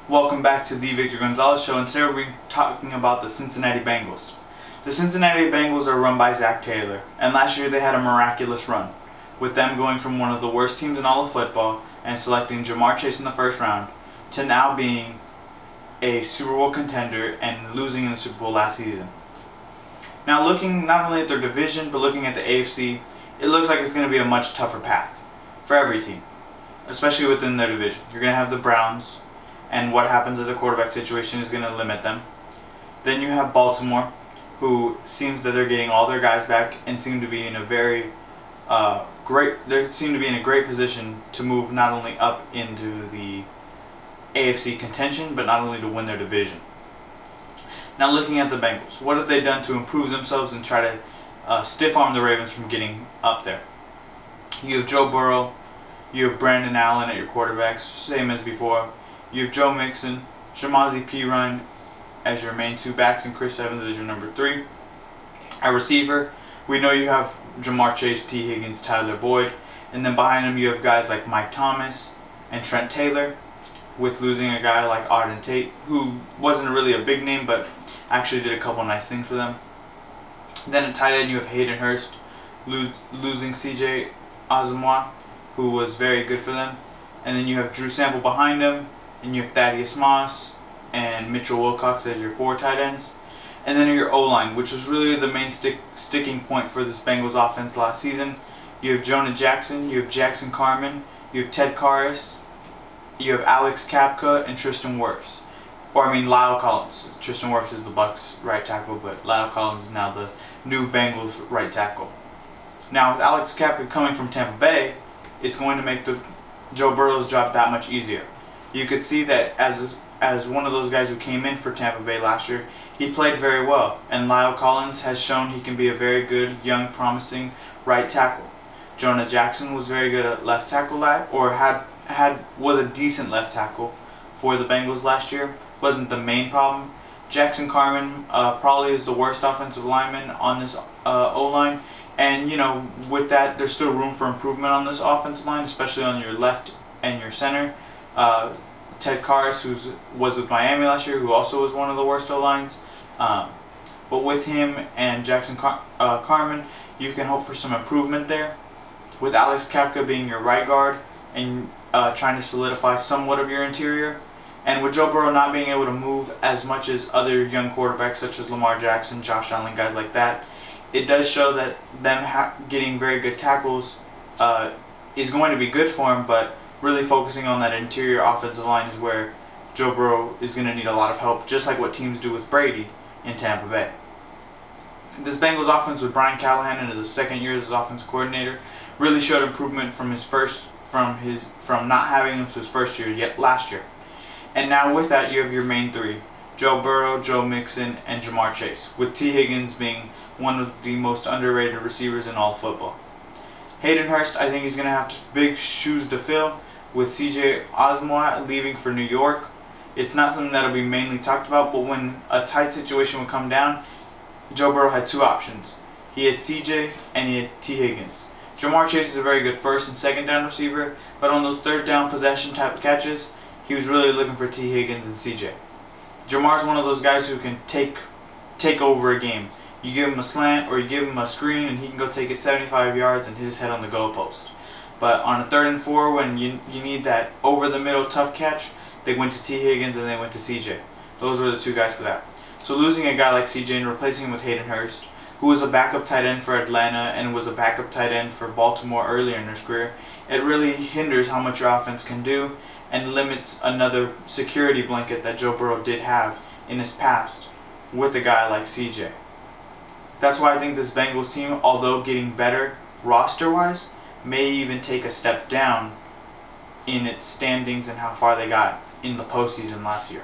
Welcome back to the Victor Gonzalez Show, and today we're talking about the Cincinnati Bengals. The Cincinnati Bengals are run by Zac Taylor, and last year they had a miraculous run, with them going from one of the worst teams in all of football and selecting Ja'Marr Chase in the first round to now being a Super Bowl contender and losing in the Super Bowl last season. Now looking not only at their division, but looking at the AFC, it looks like it's going to be a much tougher path for every team, especially within their division. You're going to have the Browns, and what happens at the quarterback situation is going to limit them. Then you have Baltimore, who seems that they're getting all their guys back and seem to be in a very great position to move not only up into the AFC contention, but not only to win their division. Now looking at the Bengals, what have they done to improve themselves and try to stiff arm the Ravens from getting up there? You have Joe Burrow, you have Brandon Allen at your quarterbacks, same as before. You have Joe Mixon, Shamazi Perine as your main two backs, and Chris Evans as your number three. At receiver, we know you have Ja'Marr Chase, T. Higgins, Tyler Boyd, and then behind them you have guys like Mike Thomas and Trent Taylor, with losing a guy like Auden Tate, who wasn't really a big name, but actually did a couple nice things for them. Then at tight end you have Hayden Hurst, losing C.J. Osmwa, who was very good for them. And then you have Drew Sample behind him, and you have Thaddeus Moss and Mitchell Wilcox as your four tight ends. And then your O-line, which was really the main sticking point for this Bengals offense last season. You have Jonah Jackson, you have Jackson Carman, you have Ted Karras, you have Alex Kapka, and Lyle Collins. Tristan Wirfs is the Bucs right tackle, but Lyle Collins is now the new Bengals right tackle. Now with Alex Kapka coming from Tampa Bay, it's going to make Joe Burrow's job that much easier. You could see that as one of those guys who came in for Tampa Bay last year, he played very well, and Lyle Collins has shown he can be a very good, young, promising right tackle. Jonah Jackson was very good at left tackle, was a decent left tackle for the Bengals last year. Wasn't the main problem. Jackson Carman probably is the worst offensive lineman on this O-line, and with that, there's still room for improvement on this offensive line, especially on your left and your center. Ted Karras, who was with Miami last year, who also was one of the worst O-lines. But with him and Jackson Carman, you can hope for some improvement there. With Alex Kapka being your right guard and trying to solidify somewhat of your interior. And with Joe Burrow not being able to move as much as other young quarterbacks such as Lamar Jackson, Josh Allen, guys like that, it does show that them getting very good tackles is going to be good for him, but really focusing on that interior offensive line is where Joe Burrow is going to need a lot of help, just like what teams do with Brady in Tampa Bay. This Bengals offense with Brian Callahan in his second year as offensive coordinator really showed improvement from not having him to his first year yet last year. And now with that, you have your main three: Joe Burrow, Joe Mixon, and Ja'Marr Chase, with T. Higgins being one of the most underrated receivers in all football. Hayden Hurst, I think he's going to have big shoes to fill with C.J. Osmwa leaving for New York. It's not something that will be mainly talked about, but when a tight situation would come down, Joe Burrow had two options. He had C.J. and he had T. Higgins. Ja'Marr Chase is a very good first and second down receiver, but on those third down possession type of catches, he was really looking for T. Higgins and C.J. Jamar's one of those guys who can take over a game. You give him a slant or you give him a screen and he can go take it 75 yards and hit his head on the goalpost. But on a 3rd and 4, when you need that over-the-middle tough catch, they went to T. Higgins and they went to C.J. Those were the two guys for that. So losing a guy like C.J. and replacing him with Hayden Hurst, who was a backup tight end for Atlanta and was a backup tight end for Baltimore earlier in his career, it really hinders how much your offense can do and limits another security blanket that Joe Burrow did have in his past with a guy like C.J. That's why I think this Bengals team, although getting better roster-wise, may even take a step down in its standings and how far they got in the postseason last year.